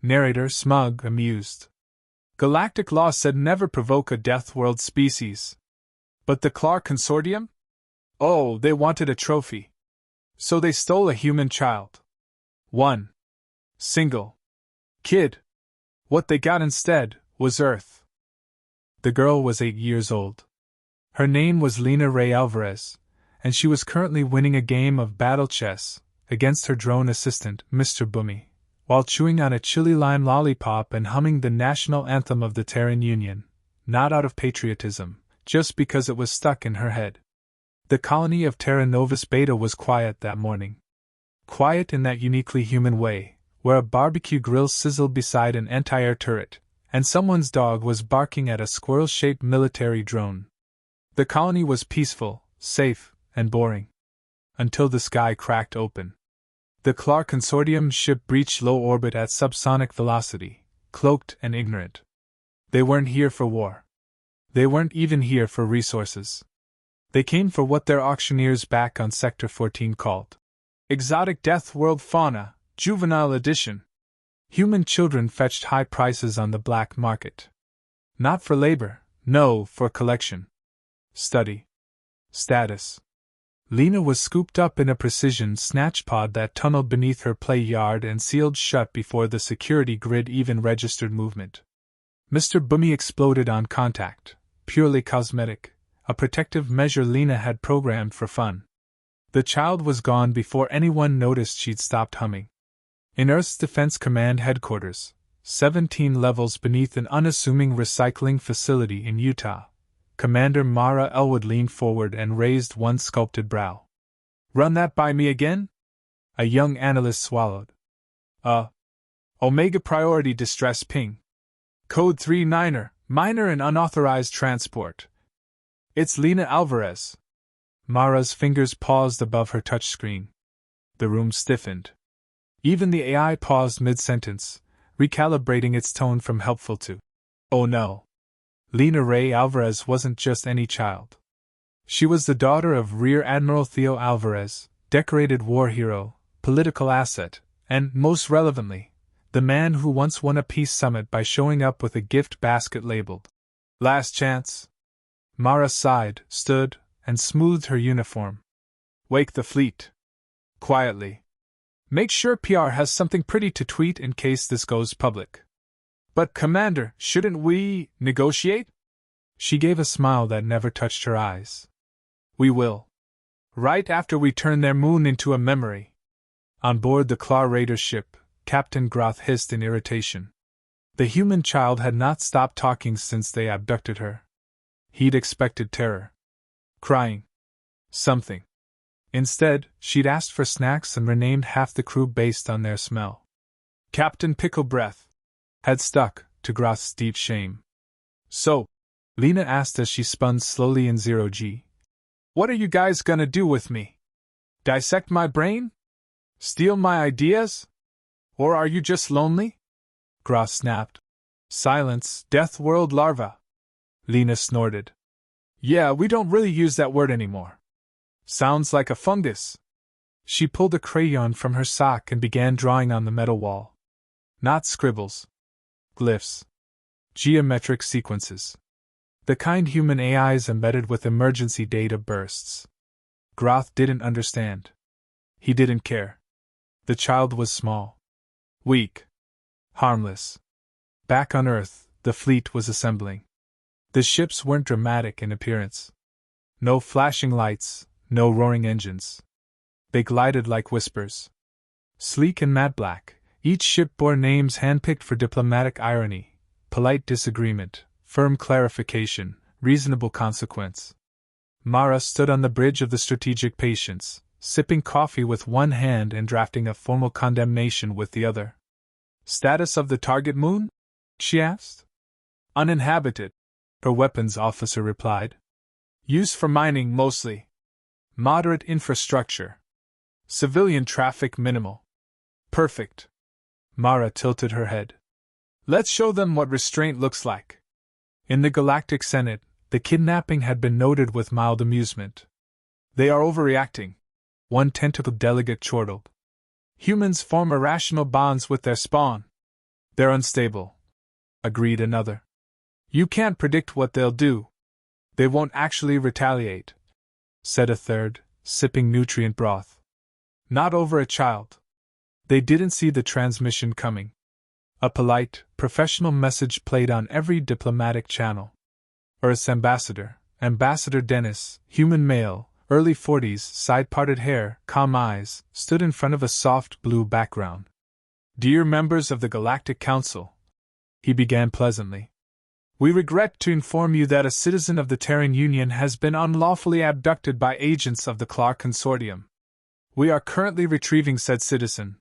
Narrator smug, amused. Galactic law said never provoke a death world species. But the Clar Consortium? Oh, they wanted a trophy. So they stole a human child. One single kid. What they got instead was Earth. The girl was 8 years old. Her name was Lena Ray Alvarez, and she was currently winning a game of battle chess against her drone assistant, Mr. Boomy, while chewing on a chili lime lollipop and humming the national anthem of the Terran Union, not out of patriotism, just because it was stuck in her head. The colony of Terra Novus Beta was quiet that morning. Quiet in that uniquely human way, where a barbecue grill sizzled beside an anti-air turret, and someone's dog was barking at a squirrel-shaped military drone. The colony was peaceful, safe, and boring. Until the sky cracked open. The Clar Consortium ship breached low orbit at subsonic velocity, cloaked and ignorant. They weren't here for war. They weren't even here for resources. They came for what their auctioneers back on Sector 14 called Exotic Death World Fauna, Juvenile Edition. Human children fetched high prices on the black market. Not for labor, no, for collection. Study. Status. Lena was scooped up in a precision snatch pod that tunneled beneath her play yard and sealed shut before the security grid even registered movement. Mr. Boomy exploded on contact, purely cosmetic, a protective measure Lena had programmed for fun. The child was gone before anyone noticed she'd stopped humming. In Earth's Defense Command headquarters, 17 levels beneath an unassuming recycling facility in Utah, Commander Mara Elwood leaned forward and raised one sculpted brow. "Run that by me again?" A young analyst swallowed. Omega Priority Distress Ping. Code 39er, minor and unauthorized transport. It's Lena Alvarez. Mara's fingers paused above her touchscreen. The room stiffened. Even the AI paused mid-sentence, recalibrating its tone from helpful to, "Oh no." Lena Ray Alvarez wasn't just any child. She was the daughter of Rear Admiral Theo Alvarez, decorated war hero, political asset, and, most relevantly, the man who once won a peace summit by showing up with a gift basket labeled, "Last Chance." Mara sighed, stood, and smoothed her uniform. "Wake the fleet." Quietly. "Make sure PR has something pretty to tweet in case this goes public." "But, Commander, shouldn't we negotiate?" She gave a smile that never touched her eyes. "We will. Right after we turn their moon into a memory." On board the Clar Raider ship, Captain Groth hissed in irritation. The human child had not stopped talking since they abducted her. He'd expected terror. Crying. Something. Instead, she'd asked for snacks and renamed half the crew based on their smell. Captain Pickle Breath had stuck, to Groth's deep shame. "So," Lena asked as she spun slowly in 0G, "what are you guys gonna do with me? Dissect my brain? Steal my ideas? Or are you just lonely?" Groth snapped. "Silence, Death World larva." Lena snorted. "Yeah, we don't really use that word anymore. Sounds like a fungus." She pulled a crayon from her sock and began drawing on the metal wall. Not scribbles. Glyphs. Geometric sequences. The kind human AIs embedded with emergency data bursts. Groth didn't understand. He didn't care. The child was small. Weak. Harmless. Back on Earth, the fleet was assembling. The ships weren't dramatic in appearance. No flashing lights, no roaring engines. They glided like whispers. Sleek and matte black, each ship bore names handpicked for diplomatic irony, polite disagreement, firm clarification, reasonable consequence. Mara stood on the bridge of the Strategic Patience, sipping coffee with one hand and drafting a formal condemnation with the other. "Status of the target moon?" she asked. "Uninhabited," her weapons officer replied. "Used for mining mostly. Moderate infrastructure. Civilian traffic minimal." "Perfect." Mara tilted her head. "Let's show them what restraint looks like." In the Galactic Senate, the kidnapping had been noted with mild amusement. "They are overreacting," one tentacled delegate chortled. "Humans form irrational bonds with their spawn. They're unstable, agreed another. You can't predict what they'll do. They won't actually retaliate, said a third, sipping nutrient broth. Not over a child. They didn't see the transmission coming. A polite, professional message played on every diplomatic channel. Earth's ambassador, Ambassador Dennis, human male, early 40s, side-parted hair, calm eyes, stood in front of a soft blue background. Dear members of the Galactic Council, he began pleasantly. We regret to inform you that a citizen of the Terran Union has been unlawfully abducted by agents of the Clark Consortium. We are currently retrieving said citizen.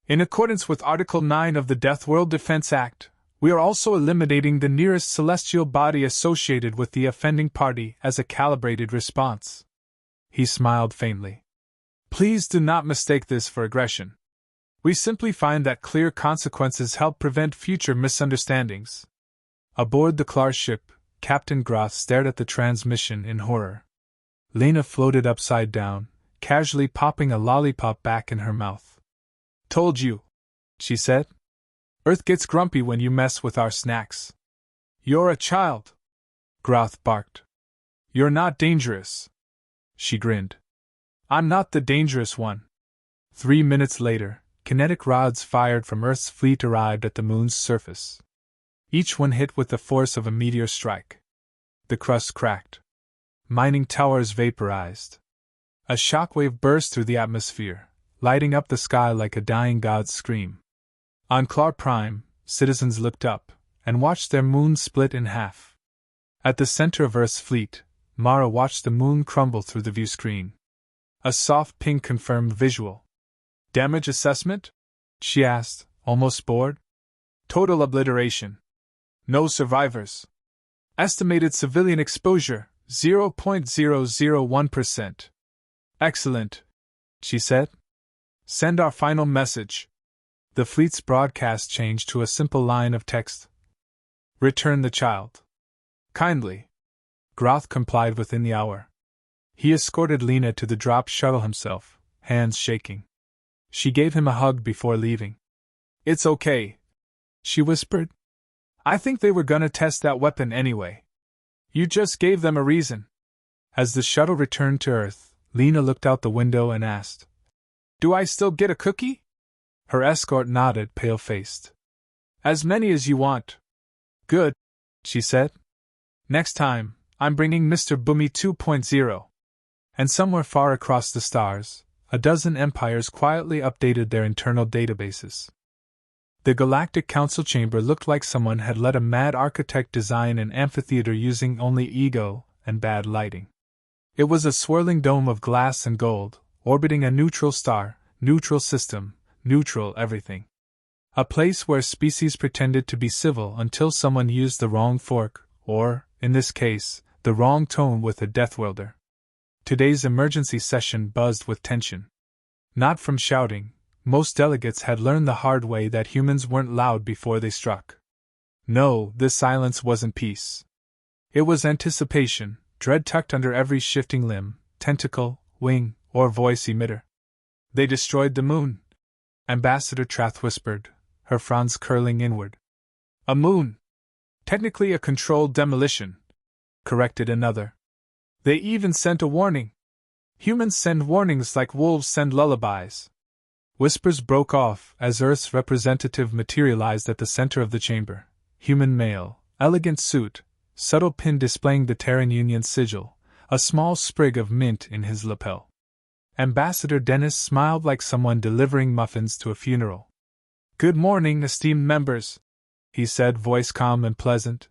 In accordance with Article 9 of the Death World Defense Act, we are also eliminating the nearest celestial body associated with the offending party as a calibrated response. He smiled faintly. Please do not mistake this for aggression. We simply find that clear consequences help prevent future misunderstandings. Aboard the Clark ship, Captain Groth stared at the transmission in horror. Lena floated upside down, casually popping a lollipop back in her mouth. Told you, she said. Earth gets grumpy when you mess with our snacks. You're a child, Groth barked. You're not dangerous. She grinned. I'm not the dangerous one. 3 minutes later, kinetic rods fired from Earth's fleet arrived at the moon's surface. Each one hit with the force of a meteor strike. The crust cracked. Mining towers vaporized. A shockwave burst through the atmosphere, lighting up the sky like a dying god's scream. On Clark Prime, citizens looked up and watched their moon split in half. At the center of Earth's fleet, Mara watched the moon crumble through the view screen. A soft ping confirmed visual. Damage assessment? She asked, almost bored. Total obliteration. No survivors. Estimated civilian exposure, 0.001%. Excellent, she said. Send our final message. The fleet's broadcast changed to a simple line of text. Return the child. Kindly. Groth complied within the hour. He escorted Lena to the drop shuttle himself, hands shaking. She gave him a hug before leaving. It's okay, she whispered. I think they were gonna test that weapon anyway. You just gave them a reason. As the shuttle returned to Earth, Lena looked out the window and asked, Do I still get a cookie? Her escort nodded, pale-faced. As many as you want. Good, she said. Next time, I'm bringing Mr. Boomy 2.0. And somewhere far across the stars, a dozen empires quietly updated their internal databases. The Galactic Council chamber looked like someone had let a mad architect design an amphitheater using only ego and bad lighting. It was a swirling dome of glass and gold, orbiting a neutral star, neutral system, neutral everything. A place where species pretended to be civil until someone used the wrong fork, or, in this case, the wrong tone with a deathworlder. Today's emergency session buzzed with tension. Not from shouting, most delegates had learned the hard way that humans weren't loud before they struck. No, this silence wasn't peace. It was anticipation, dread tucked under every shifting limb, tentacle, wing, or voice emitter. They destroyed the moon, Ambassador Trath whispered, her fronds curling inward. A moon. Technically a controlled demolition, corrected another. They even sent a warning. Humans send warnings like wolves send lullabies. Whispers broke off as Earth's representative materialized at the center of the chamber. Human male, elegant suit, subtle pin displaying the Terran Union sigil, a small sprig of mint in his lapel. Ambassador Dennis smiled like someone delivering muffins to a funeral. Good morning, esteemed members, he said, voice calm and pleasant.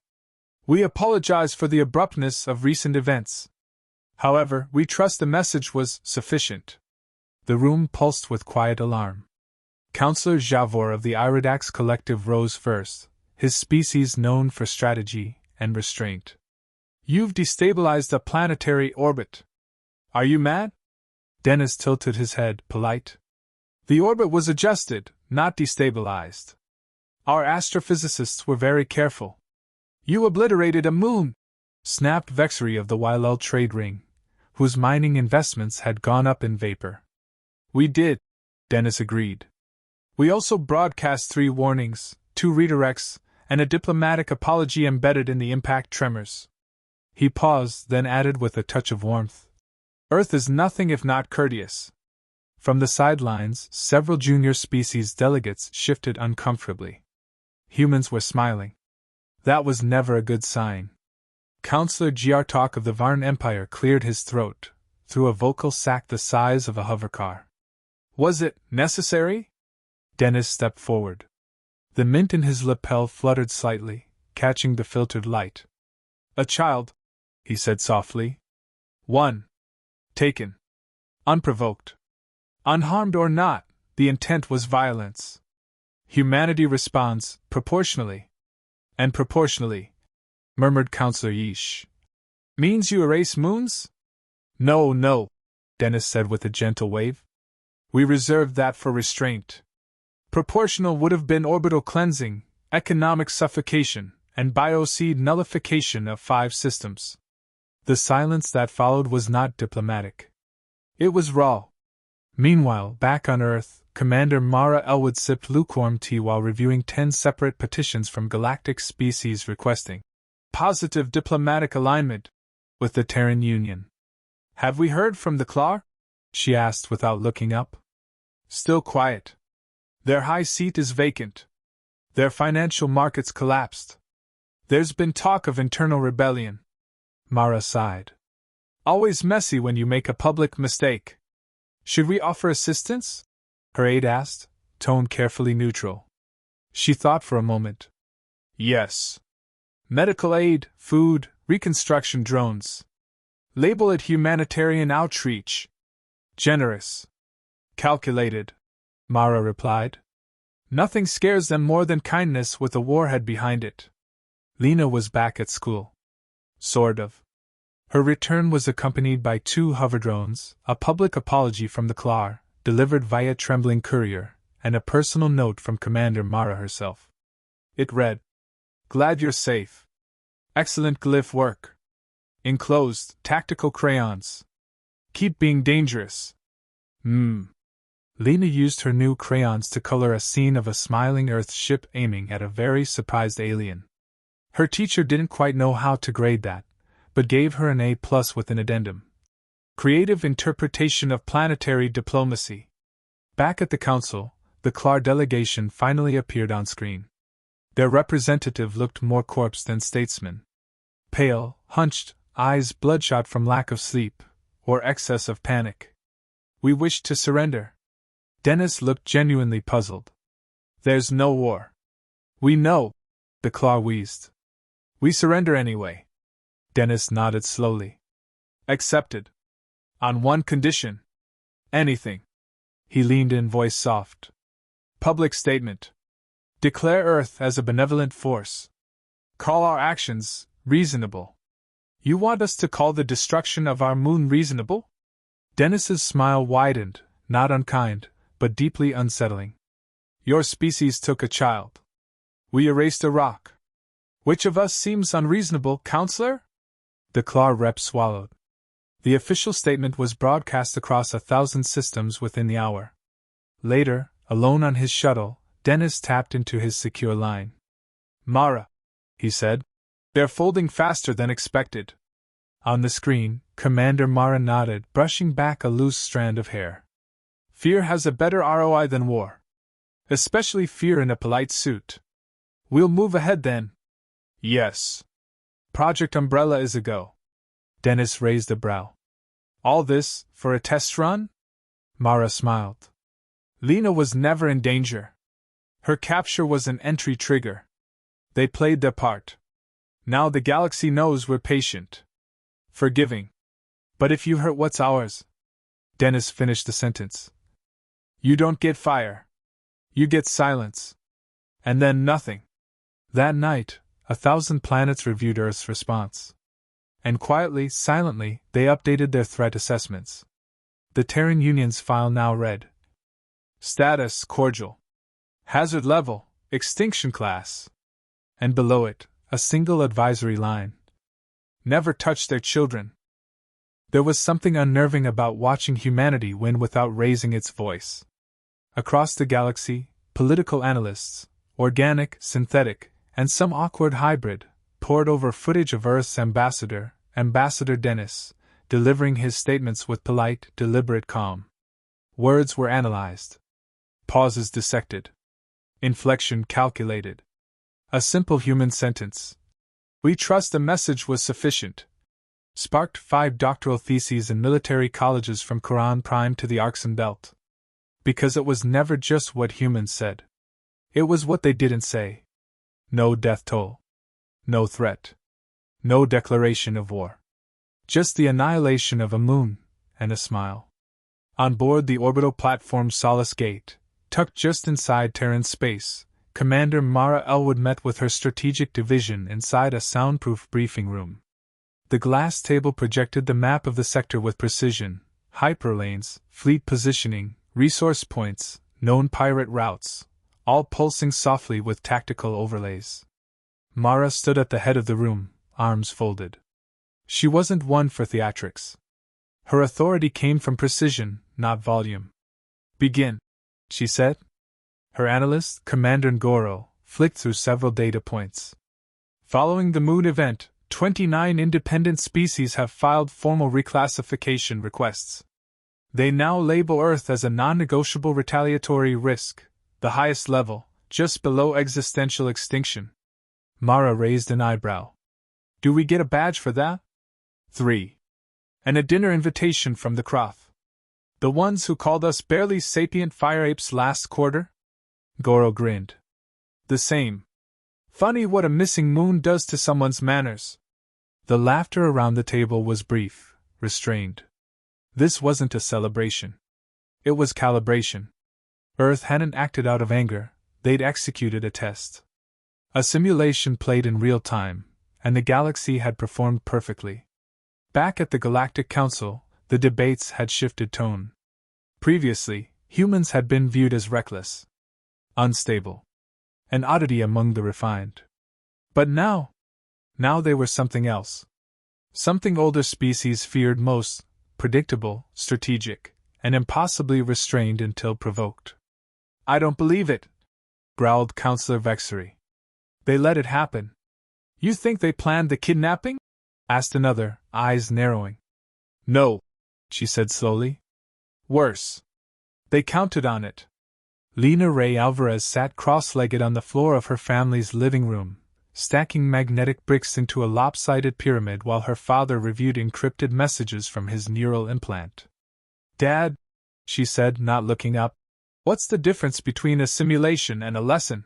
We apologize for the abruptness of recent events. However, we trust the message was sufficient. The room pulsed with quiet alarm. Counselor Javor of the Iridax Collective rose first, his species known for strategy and restraint. You've destabilized a planetary orbit. Are you mad? Dennis tilted his head, polite. The orbit was adjusted, not destabilized. Our astrophysicists were very careful. You obliterated a moon, snapped Vexery of the Wylel trade ring, whose mining investments had gone up in vapor. We did, Dennis agreed. We also broadcast 3 warnings, 2 redirects, and a diplomatic apology embedded in the impact tremors. He paused, then added with a touch of warmth, Earth is nothing if not courteous. From the sidelines, several junior species delegates shifted uncomfortably. Humans were smiling. That was never a good sign. Counselor Giartok of the Varn Empire cleared his throat, through a vocal sac the size of a hovercar. Was it necessary? Dennis stepped forward. The mint in his lapel fluttered slightly, catching the filtered light. A child, he said softly. One. Taken. Unprovoked. Unharmed or not, the intent was violence. Humanity responds, proportionally. And proportionally, murmured Counselor Yeesh. Means you erase moons? No, Dennis said with a gentle wave. We reserved that for restraint. Proportional would have been orbital cleansing, economic suffocation, and bioseed nullification of 5 systems. The silence that followed was not diplomatic. It was raw. Meanwhile, back on Earth, Commander Mara Elwood sipped lukewarm tea while reviewing 10 separate petitions from galactic species requesting positive diplomatic alignment with the Terran Union. Have we heard from the Claw? She asked without looking up. Still quiet. Their high seat is vacant. Their financial markets collapsed. There's been talk of internal rebellion. Mara sighed. Always messy when you make a public mistake. Should we offer assistance? Her aide asked, tone carefully neutral. She thought for a moment. Yes. Medical aid, food, reconstruction drones. Label it humanitarian outreach. Generous. Calculated, Mara replied. Nothing scares them more than kindness with a warhead behind it. Lena was back at school. Sort of. Her return was accompanied by 2 hoverdrones, a public apology from the Claw, delivered via trembling courier, and a personal note from Commander Mara herself. It read, Glad you're safe. Excellent glyph work. Enclosed, tactical crayons. Keep being dangerous. Lena used her new crayons to color a scene of a smiling Earth ship aiming at a very surprised alien. Her teacher didn't quite know how to grade that, but gave her an A+ with an addendum. Creative interpretation of planetary diplomacy. Back at the council, the Claw delegation finally appeared on screen. Their representative looked more corpse than statesman. Pale, hunched, eyes bloodshot from lack of sleep, or excess of panic. We wish to surrender. Dennis looked genuinely puzzled. There's no war. We know, the Claw wheezed. We surrender anyway. Dennis nodded slowly. Accepted. On one condition. Anything. He leaned in, voice soft. Public statement. Declare Earth as a benevolent force. Call our actions reasonable. You want us to call the destruction of our moon reasonable? Dennis's smile widened, not unkind, but deeply unsettling. Your species took a child. We erased a rock. Which of us seems unreasonable, Counselor? The Claw rep swallowed. The official statement was broadcast across 1,000 systems within the hour. Later, alone on his shuttle, Dennis tapped into his secure line. Mara, he said. They're folding faster than expected. On the screen, Commander Mara nodded, brushing back a loose strand of hair. Fear has a better ROI than war. Especially fear in a polite suit. We'll move ahead then. Yes. Project Umbrella is a go. Dennis raised a brow. All this, for a test run? Mara smiled. Lena was never in danger. Her capture was an entry trigger. They played their part. Now the galaxy knows we're patient. Forgiving. But if you hurt what's ours? Dennis finished the sentence. You don't get fire. You get silence. And then nothing. That night, 1,000 planets reviewed Earth's response. And quietly, silently, they updated their threat assessments. The Terran Union's file now read. Status cordial. Hazard level, extinction class. And below it, a single advisory line. Never touch their children. There was something unnerving about watching humanity win without raising its voice. Across the galaxy, political analysts, organic, synthetic, and some awkward hybrid, poured over footage of Earth's ambassador, Ambassador Dennis, delivering his statements with polite, deliberate calm. Words were analyzed. Pauses dissected. Inflection calculated. A simple human sentence. "We trust the message was sufficient." Sparked 5 doctoral theses in military colleges from Quran Prime to the Arxen Belt. Because it was never just what humans said. It was what they didn't say. No death toll. No threat. No declaration of war. Just the annihilation of a moon, and a smile. On board the orbital platform Solace Gate, tucked just inside Terran space, Commander Mara Elwood met with her strategic division inside a soundproof briefing room. The glass table projected the map of the sector with precision, hyperlanes, fleet positioning, resource points, known pirate routes, all pulsing softly with tactical overlays. Mara stood at the head of the room, arms folded. She wasn't one for theatrics. Her authority came from precision, not volume. "Begin," she said. Her analyst, Commander Ngoro, flicked through several data points. Following the moon event, 29 independent species have filed formal reclassification requests. They now label Earth as a non-negotiable retaliatory risk, the highest level, just below existential extinction. Mara raised an eyebrow. "Do we get a badge for that?" 3. And a dinner invitation from the Croth. "The ones who called us barely sapient fire apes last quarter?" Goro grinned. "The same. Funny what a missing moon does to someone's manners." The laughter around the table was brief, restrained. This wasn't a celebration. It was calibration. Earth hadn't acted out of anger, they'd executed a test. A simulation played in real time, and the galaxy had performed perfectly. Back at the Galactic Council, the debates had shifted tone. Previously, humans had been viewed as reckless, unstable, an oddity among the refined. But now they were something else. Something older species feared most: predictable, strategic, and impossibly restrained until provoked. "I don't believe it," growled Counselor Vexery. "They let it happen." "You think they planned the kidnapping?" asked another, eyes narrowing. "No," she said slowly. "Worse. They counted on it." Lena Ray Alvarez sat cross-legged on the floor of her family's living room, stacking magnetic bricks into a lopsided pyramid while her father reviewed encrypted messages from his neural implant. "Dad," she said, not looking up, "what's the difference between a simulation and a lesson?"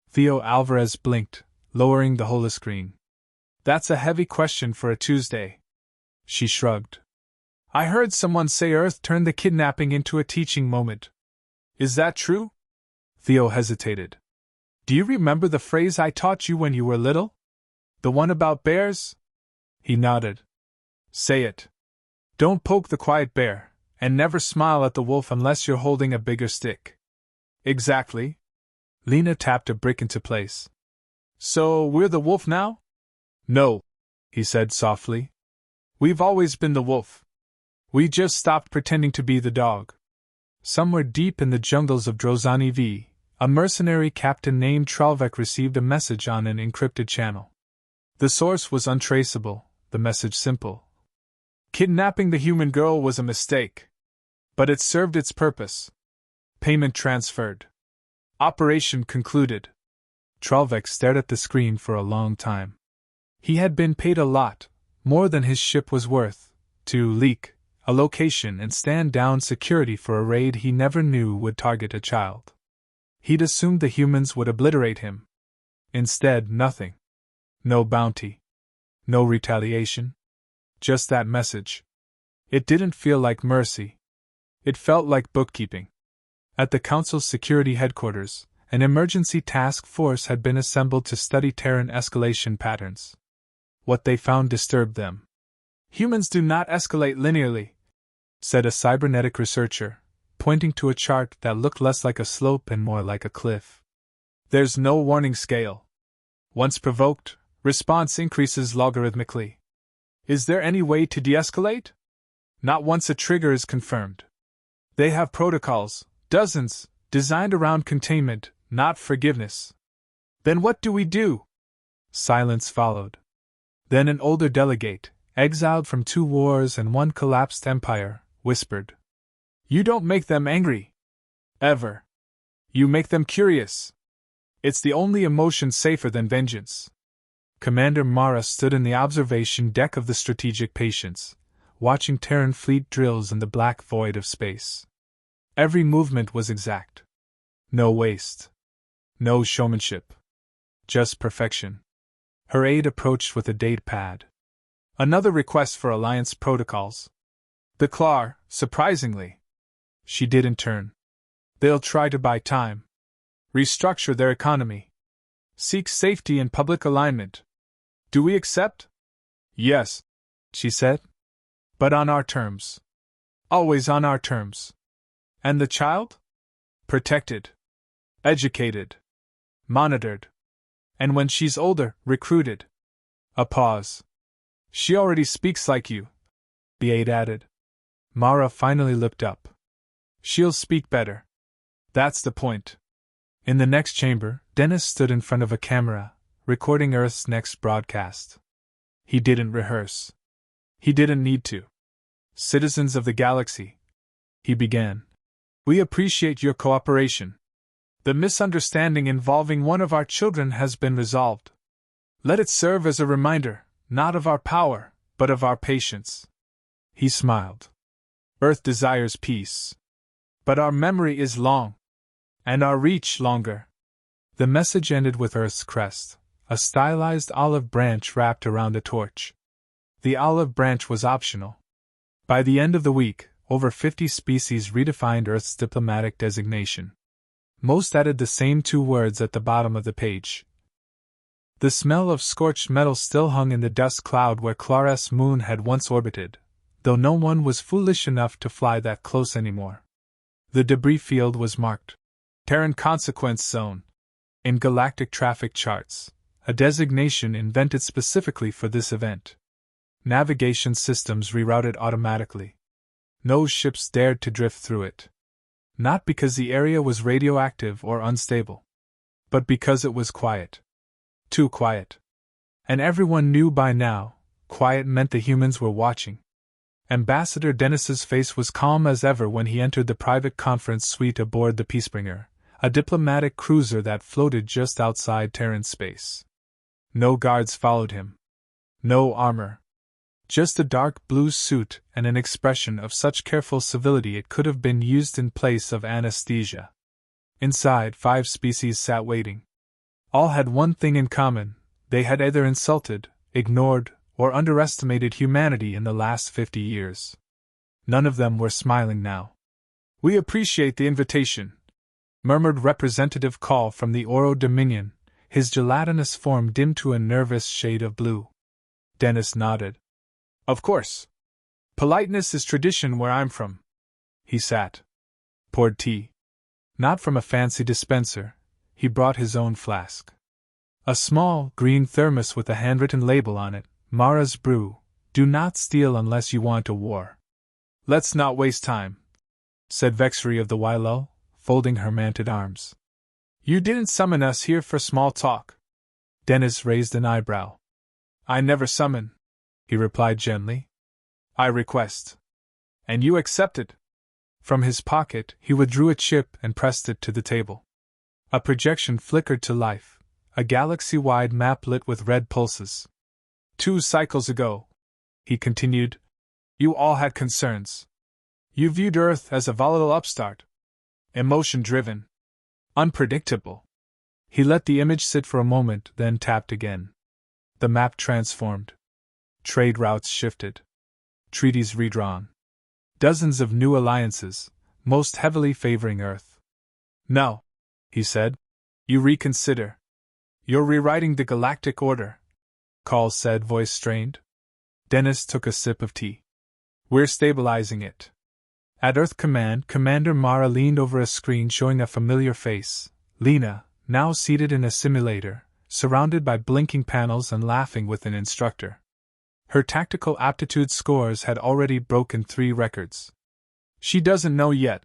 Theo Alvarez blinked, lowering the holoscreen. "That's a heavy question for a Tuesday." She shrugged. "I heard someone say Earth turned the kidnapping into a teaching moment. Is that true?" Theo hesitated. "Do you remember the phrase I taught you when you were little? The one about bears?" He nodded. "Say it. Don't poke the quiet bear, and never smile at the wolf unless you're holding a bigger stick." "Exactly." Lena tapped a brick into place. "So we're the wolf now?" "No," he said softly. "We've always been the wolf. We just stopped pretending to be the dog." Somewhere deep in the jungles of Drozani V, a mercenary captain named Tralvek received a message on an encrypted channel. The source was untraceable, the message simple. Kidnapping the human girl was a mistake. But it served its purpose. Payment transferred. Operation concluded. Tralvek stared at the screen for a long time. He had been paid a lot, more than his ship was worth, to leak a location and stand down security for a raid he never knew would target a child. He'd assumed the humans would obliterate him. Instead, nothing. No bounty. No retaliation. Just that message. It didn't feel like mercy. It felt like bookkeeping. At the Council's security headquarters, an emergency task force had been assembled to study Terran escalation patterns. What they found disturbed them. "Humans do not escalate linearly," said a cybernetic researcher, pointing to a chart that looked less like a slope and more like a cliff. "There's no warning scale. Once provoked, response increases logarithmically. Is there any way to de-escalate? Not once a trigger is confirmed. They have protocols, dozens, designed around containment, not forgiveness," Then what do we do? Silence followed. Then an older delegate, exiled from 2 wars and 1 collapsed empire, whispered. You don't make them angry. Ever. You make them curious. It's the only emotion safer than vengeance. Commander Mara stood in the observation deck of the Strategic Patience, watching Terran fleet drills in the black void of space. Every movement was exact. No waste. No showmanship. Just perfection. Her aide approached with a date pad. Another request for Alliance protocols. The Klar, surprisingly. She did in turn. They'll try to buy time. Restructure their economy. Seek safety and public alignment. Do we accept? Yes, she said. But on our terms. Always on our terms. And the child? Protected. Educated. Monitored. And when she's older, recruited. A pause. She already speaks like you, the aide added. Mara finally looked up. She'll speak better. That's the point. In the next chamber, Dennis stood in front of a camera, recording Earth's next broadcast. He didn't rehearse. He didn't need to. Citizens of the galaxy, he began. We appreciate your cooperation. The misunderstanding involving one of our children has been resolved. Let it serve as a reminder, not of our power, but of our patience. He smiled. Earth desires peace. But our memory is long. And our reach longer. The message ended with Earth's crest, a stylized olive branch wrapped around a torch. The olive branch was optional. By the end of the week, over 50 species redefined Earth's diplomatic designation. Most added the same 2 words at the bottom of the page. The smell of scorched metal still hung in the dust cloud where Clar's moon had once orbited, though no one was foolish enough to fly that close anymore. The debris field was marked Terran Consequence Zone in galactic traffic charts, a designation invented specifically for this event. Navigation systems rerouted automatically. No ships dared to drift through it. Not because the area was radioactive or unstable, but because it was quiet. Too quiet. And everyone knew by now, quiet meant the humans were watching. Ambassador Dennis's face was calm as ever when he entered the private conference suite aboard the Peacebringer, a diplomatic cruiser that floated just outside Terran space. No guards followed him. No armor. Just a dark blue suit and an expression of such careful civility it could have been used in place of anesthesia. Inside, 5 species sat waiting. All had one thing in common: they had either insulted, ignored, or underestimated humanity in the last 50 years. None of them were smiling now. We appreciate the invitation, murmured Representative Call from the Oro Dominion, his gelatinous form dimmed to a nervous shade of blue. Dennis nodded. Of course. Politeness is tradition where I'm from. He sat. Poured tea. Not from a fancy dispenser, he brought his own flask. A small, green thermos with a handwritten label on it, Mara's Brew, do not steal unless you want a war. Let's not waste time, said Vexry of the Wylel, folding her manted arms. You didn't summon us here for small talk. Dennis raised an eyebrow. I never summon, he replied gently. I request. And you accepted. From his pocket, he withdrew a chip and pressed it to the table. A projection flickered to life, a galaxy-wide map lit with red pulses. 2 cycles ago, he continued, you all had concerns. You viewed Earth as a volatile upstart. Emotion-driven. Unpredictable. He let the image sit for a moment, then tapped again. The map transformed. Trade routes shifted. Treaties redrawn. Dozens of new alliances, most heavily favoring Earth. No, he said. You reconsider. You're rewriting the galactic order, Call said, voice strained. Dennis took a sip of tea. We're stabilizing it. At Earth Command, Commander Mara leaned over a screen showing a familiar face, Lena, now seated in a simulator, surrounded by blinking panels and laughing with an instructor. Her tactical aptitude scores had already broken 3 records. She doesn't know yet,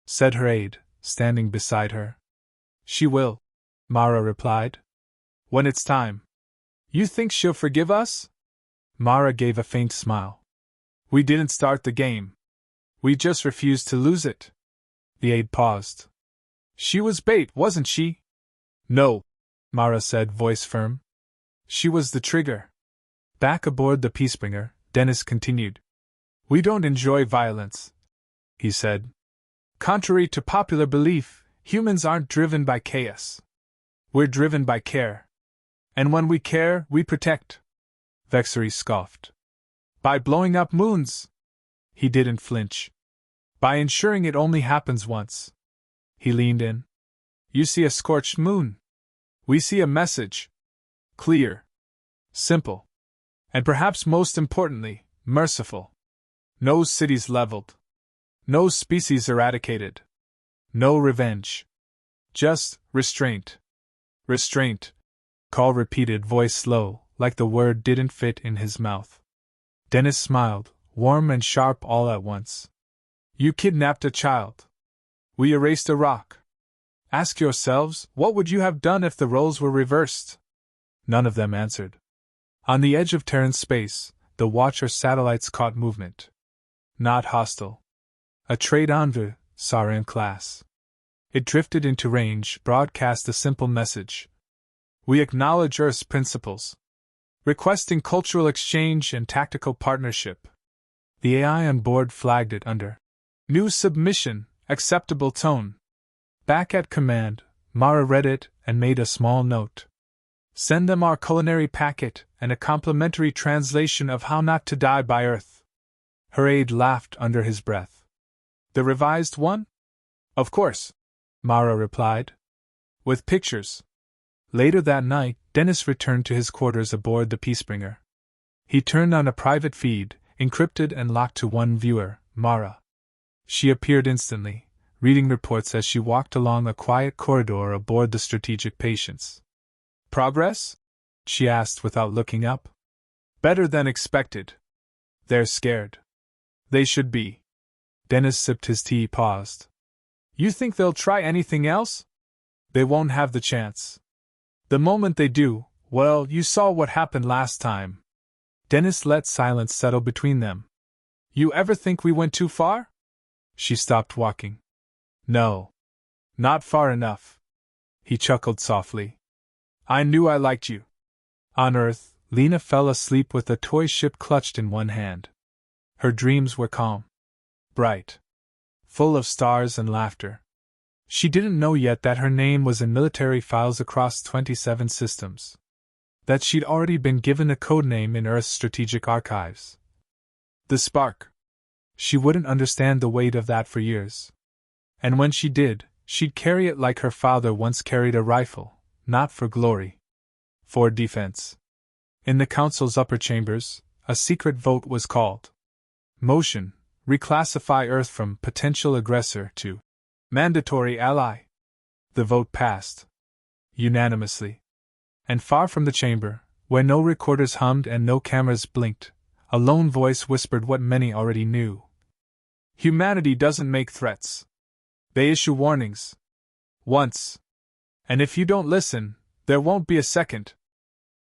said her aide, standing beside her. She will, Mara replied. When it's time. You think she'll forgive us? Mara gave a faint smile. We didn't start the game. We just refused to lose it. The aide paused. She was bait, wasn't she? No, Mara said, voice firm. She was the trigger. Back aboard the Peacebringer, Dennis continued. We don't enjoy violence, he said. Contrary to popular belief, humans aren't driven by chaos. We're driven by care. And when we care, we protect. Vexery scoffed. By blowing up moons. He didn't flinch. By ensuring it only happens once. He leaned in. You see a scorched moon. We see a message. Clear. Simple. And perhaps most importantly, merciful. No cities leveled. No species eradicated. No revenge. Just restraint. Restraint. Call repeated, voice slow, like the word didn't fit in his mouth. Dennis smiled, warm and sharp all at once. You kidnapped a child. We erased a rock. Ask yourselves, what would you have done if the roles were reversed? None of them answered. On the edge of Terran space, the Watcher satellites caught movement. Not hostile. A trade envoy, Sarin class. It drifted into range, broadcast a simple message. We acknowledge Earth's principles. Requesting cultural exchange and tactical partnership. The AI on board flagged it under. New submission, acceptable tone. Back at command, Mara read it and made a small note. Send them our culinary packet and a complimentary translation of How Not to Die by Earth. Her aide laughed under his breath. The revised one? Of course, Mara replied. With pictures. Later that night, Dennis returned to his quarters aboard the Peacebringer. He turned on a private feed, encrypted and locked to one viewer, Mara. She appeared instantly, reading reports as she walked along a quiet corridor aboard the Strategic Patience. Progress? She asked without looking up. Better than expected. They're scared. They should be. Dennis sipped his tea, paused. You think they'll try anything else? They won't have the chance. The moment they do, well, you saw what happened last time. Dennis let silence settle between them. You ever think we went too far? She stopped walking. No. Not far enough. He chuckled softly. I knew I liked you. On Earth, Lena fell asleep with a toy ship clutched in one hand. Her dreams were calm. Bright. Full of stars and laughter. She didn't know yet that her name was in military files across 27 systems. That she'd already been given a codename in Earth's strategic archives. The Spark. She wouldn't understand the weight of that for years. And when she did, she'd carry it like her father once carried a rifle, not for glory. For defense. In the Council's upper chambers, a secret vote was called. Motion: reclassify Earth from potential aggressor to mandatory ally. The vote passed. Unanimously. And far from the chamber, where no recorders hummed and no cameras blinked, a lone voice whispered what many already knew. Humanity doesn't make threats. They issue warnings. Once. And if you don't listen, there won't be a second.